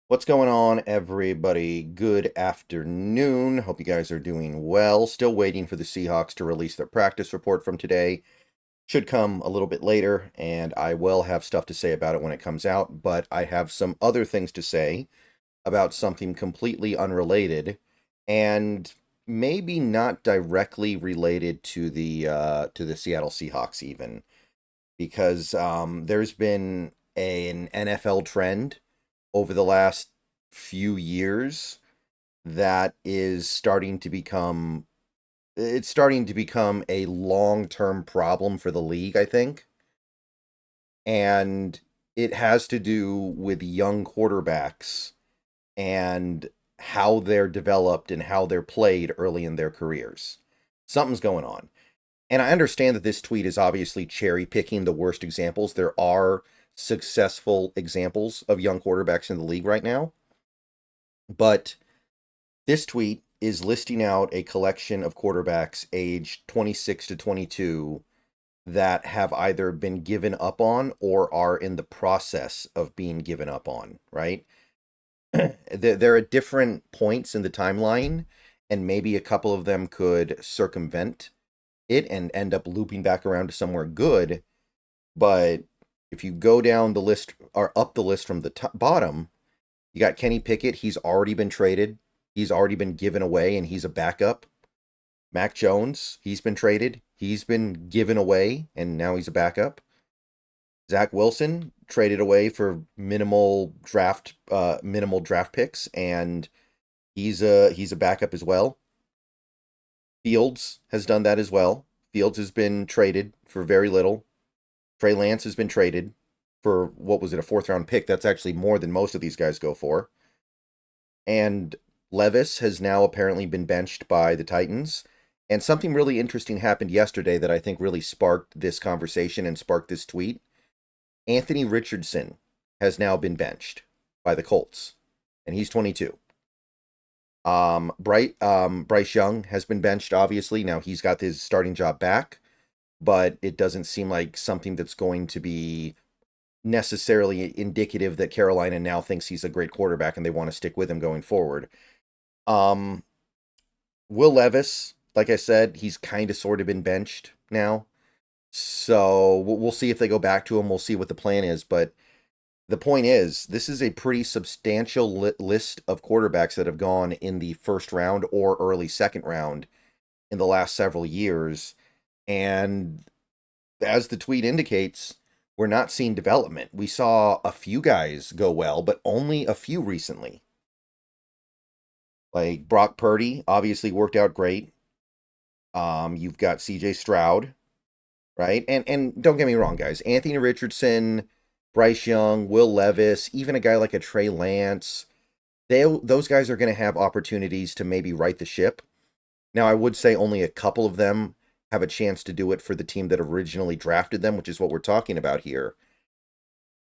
What's going on, everybody? Good afternoon. Hope you guys are doing well. Still waiting for the Seahawks to release their practice report from today. Should come a little bit later, and I will have stuff to say about it when it comes out, but I have some other things to say about something completely unrelated and maybe not directly related to the Seattle Seahawks even, because there's been an NFL trend over the last few years that is starting to become a long-term problem for the league, I think. And it has to do with young quarterbacks and how they're developed and how they're played early in their careers. Something's going on. And I understand that this tweet is obviously cherry picking the worst examples. There are successful examples of young quarterbacks in the league right now. But this tweet is listing out a collection of quarterbacks aged 26 to 22 that have either been given up on or are in the process of being given up on, right? They're at different points in the timeline, and maybe a couple of them could circumvent it and end up looping back around to somewhere good. But if you go down the list or up the list from the bottom, you got Kenny Pickett. He's already been traded. He's already been given away, and he's a backup. Mac Jones, he's been traded. He's been given away, and now he's a backup. Zach Wilson traded away for minimal draft picks, and he's a backup as well. Fields has done that as well. Fields has been traded for very little. Trey Lance has been traded for, what was it, a fourth round pick? That's actually more than most of these guys go for. And Levis has now apparently been benched by the Titans. And something really interesting happened yesterday that I think really sparked this conversation and sparked this tweet. Anthony Richardson has now been benched by the Colts, and he's 22. Bryce Young has been benched, obviously. Now he's got his starting job back, but it doesn't seem like something that's going to be necessarily indicative that Carolina now thinks he's a great quarterback and they want to stick with him going forward. Um, Will Levis, like I said, he's kind of sort of been benched now. So we'll see if they go back to him. We'll see what the plan is. But the point is, this is a pretty substantial list of quarterbacks that have gone in the first round or early second round in the last several years. And as the tweet indicates, we're not seeing development. We saw a few guys go well, but only a few recently. Like Brock Purdy obviously worked out great. You've got CJ Stroud, right? And don't get me wrong, guys. Anthony Richardson, Bryce Young, Will Levis, even a guy like a Trey Lance, those guys are going to have opportunities to maybe right the ship. Now, I would say only a couple of them have a chance to do it for the team that originally drafted them, which is what we're talking about here.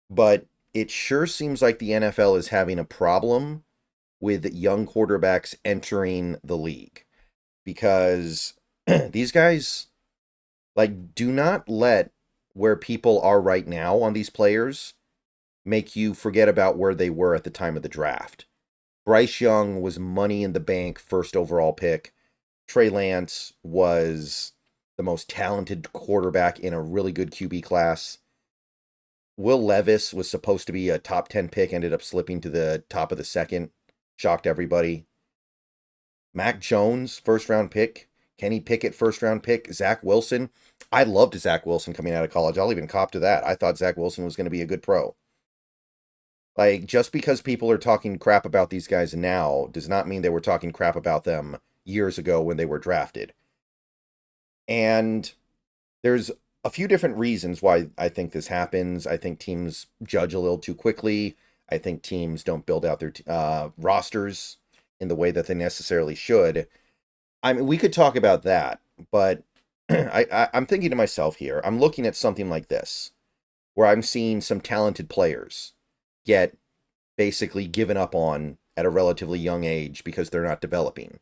But it sure seems like the NFL is having a problem with young quarterbacks entering the league because these guys, like, do not let where people are right now on these players make you forget about where they were at the time of the draft. Bryce Young was money in the bank first overall pick. Trey Lance was the most talented quarterback in a really good QB class. Will Levis was supposed to be a top 10 pick, ended up slipping to the top of the second. Shocked everybody. Mac Jones, first round pick. Kenny Pickett, first round pick. Zach Wilson. I loved Zach Wilson coming out of college. I'll even cop to that. I thought Zach Wilson was going to be a good pro. Like, just because people are talking crap about these guys now does not mean they were talking crap about them years ago when they were drafted. And there's a few different reasons why I think this happens. I think teams judge a little too quickly. I think teams don't build out their rosters in the way that they necessarily should. I mean, we could talk about that, but I'm thinking to myself here, I'm looking at something like this, where I'm seeing some talented players get basically given up on at a relatively young age because they're not developing,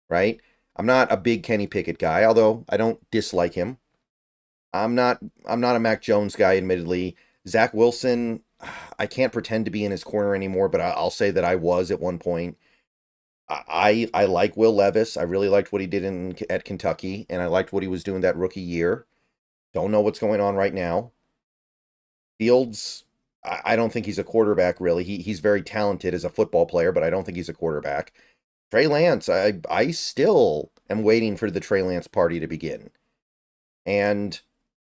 right? I'm not a big Kenny Pickett guy, although I don't dislike him. I'm not a Mac Jones guy, admittedly. Zach Wilson, I can't pretend to be in his corner anymore, but I'll say that I was at one point. I like Will Levis. I really liked what he did at Kentucky, and I liked what he was doing that rookie year. Don't know what's going on right now. Fields, I don't think he's a quarterback, really. He's very talented as a football player, but I don't think he's a quarterback. Trey Lance, I still am waiting for the Trey Lance party to begin. And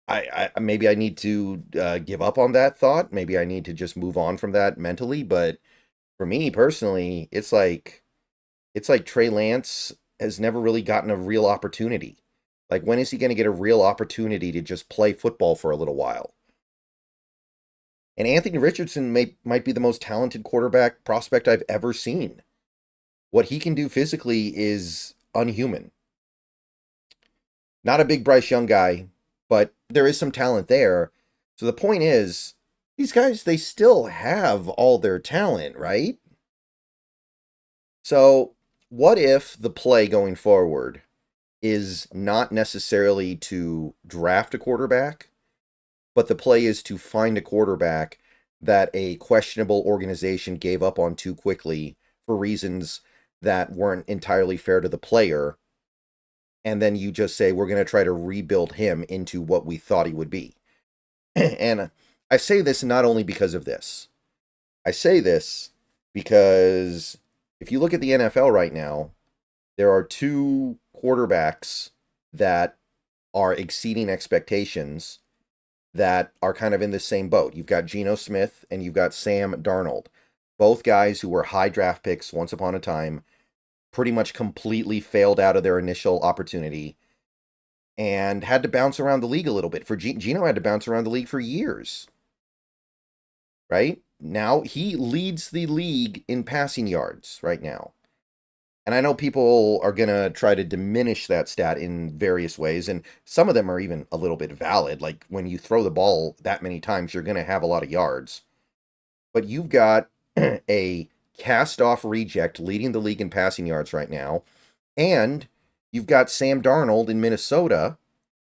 I maybe I need to give up on that thought. Maybe I need to just move on from that mentally. But for me personally, it's like Trey Lance has never really gotten a real opportunity. Like, when is he going to get a real opportunity to just play football for a little while? And Anthony Richardson might be the most talented quarterback prospect I've ever seen. What he can do physically is unhuman. Not a big Bryce Young guy, but there is some talent there. So the point is, these guys, they still have all their talent, right? So what if the play going forward is not necessarily to draft a quarterback, but the play is to find a quarterback that a questionable organization gave up on too quickly for reasons that weren't entirely fair to the player, and then you just say, we're going to try to rebuild him into what we thought he would be. And I say this not only because of this. I say this because if you look at the NFL right now, there are two quarterbacks that are exceeding expectations that are kind of in the same boat. You've got Geno Smith and you've got Sam Darnold. Both guys who were high draft picks once upon a time, pretty much completely failed out of their initial opportunity and had to bounce around the league a little bit. For Geno had to bounce around the league for years, right? Now he leads the league in passing yards right now. And I know people are going to try to diminish that stat in various ways, and some of them are even a little bit valid. Like, when you throw the ball that many times, you're going to have a lot of yards. But you've got a cast-off reject leading the league in passing yards right now, and you've got Sam Darnold in Minnesota,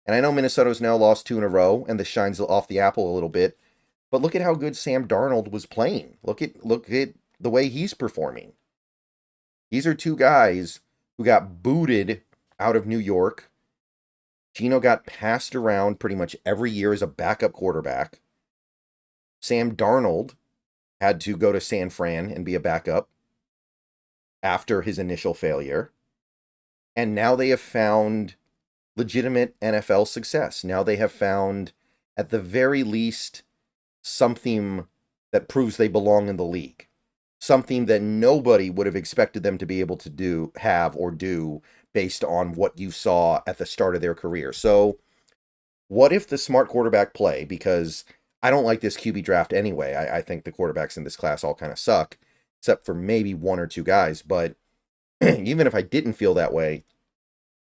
and I know Minnesota's now lost 2 in a row, and this shines off the apple a little bit, but look at how good Sam Darnold was playing. Look at the way he's performing. These are two guys who got booted out of New York. Geno got passed around pretty much every year as a backup quarterback. Sam Darnold had to go to San Fran and be a backup after his initial failure. And now they have found legitimate NFL success. Now they have found, at the very least, something that proves they belong in the league. Something that nobody would have expected them to be able to do based on what you saw at the start of their career. So what if the smart quarterback play, because I don't like this QB draft anyway. I think the quarterbacks in this class all kind of suck, except for maybe one or two guys. But even if I didn't feel that way,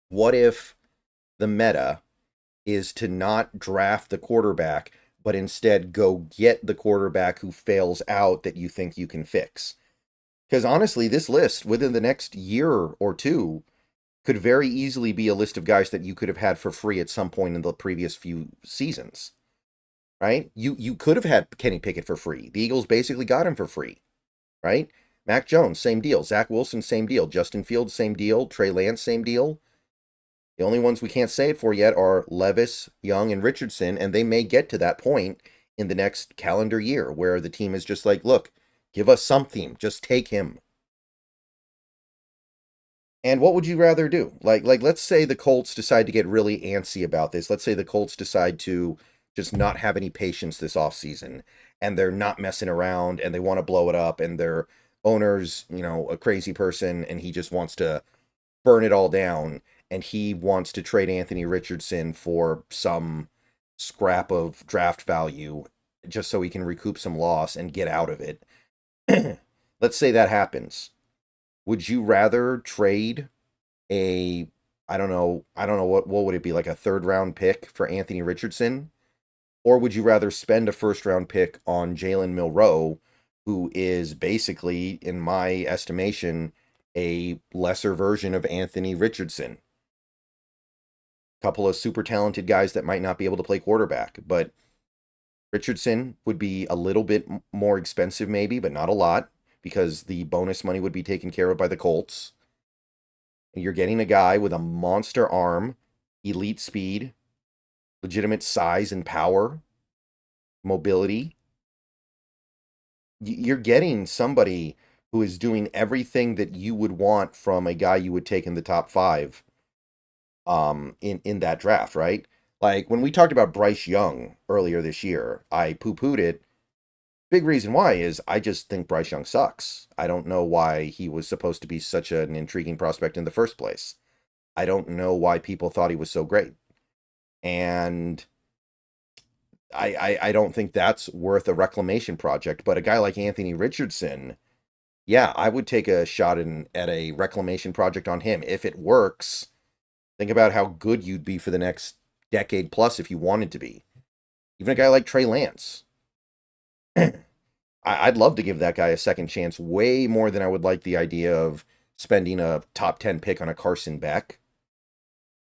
what if the meta is to not draft the quarterback, but instead go get the quarterback who fails out that you think you can fix? Because honestly, this list within the next year or two could very easily be a list of guys that you could have had for free at some point in the previous few seasons, right? You could have had Kenny Pickett for free. The Eagles basically got him for free, right? Mac Jones, same deal. Zach Wilson, same deal. Justin Fields, same deal. Trey Lance, same deal. The only ones we can't say it for yet are Levis, Young, and Richardson, and they may get to that point in the next calendar year where the team is just like, look, give us something. Just take him. And what would you rather do? Like let's say the Colts decide to get really antsy about this. Let's say the Colts decide to just not have any patience this offseason, and they're not messing around, and they want to blow it up, and their owner's, a crazy person, and he just wants to burn it all down, and he wants to trade Anthony Richardson for some scrap of draft value just so he can recoup some loss and get out of it. Let's say that happens. Would you rather trade a, I don't know what would it be, like a 3rd round pick for Anthony Richardson? Or would you rather spend a 1st round pick on Jalen Milroe, who is basically, in my estimation, a lesser version of Anthony Richardson? Couple of super talented guys that might not be able to play quarterback, but Richardson would be a little bit more expensive, maybe, but not a lot, because the bonus money would be taken care of by the Colts. You're getting a guy with a monster arm, elite speed, legitimate size and power, mobility. You're getting somebody who is doing everything that you would want from a guy you would take in the top 5 in that draft, right? Like when we talked about Bryce Young earlier this year, I poo-pooed it. Big reason why is I just think Bryce Young sucks. I don't know why he was supposed to be such an intriguing prospect in the first place. I don't know why people thought he was so great. And I don't think that's worth a reclamation project. But a guy like Anthony Richardson, yeah, I would take a shot at a reclamation project on him. If it works, think about how good you'd be for the next decade plus if you wanted to be. Even a guy like Trey Lance. I'd love to give that guy a second chance way more than I would like the idea of spending a top 10 pick on a Carson Beck.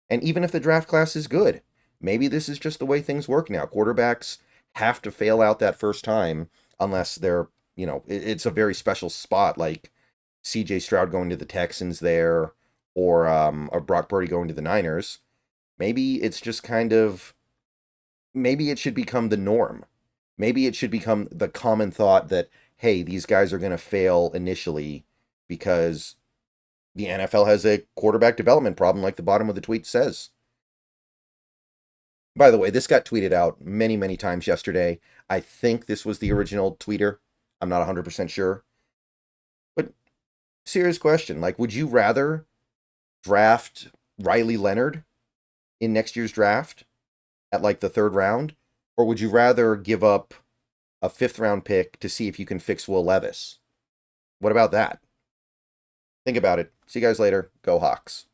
And even if the draft class is good, maybe this is just the way things work now. Quarterbacks have to fail out that first time unless they're, it's a very special spot like CJ Stroud going to the Texans there or Brock Purdy going to the Niners. Maybe it's just maybe it should become the norm. Maybe it should become the common thought that, hey, these guys are going to fail initially because the NFL has a quarterback development problem, like the bottom of the tweet says. By the way, this got tweeted out many, many times yesterday. I think this was the original tweeter. I'm not 100% sure. But serious question. Like, would you rather draft Riley Leonard in next year's draft at like the 3rd round? Or would you rather give up a 5th round pick to see if you can fix Will Levis? What about that? Think about it. See you guys later. Go Hawks.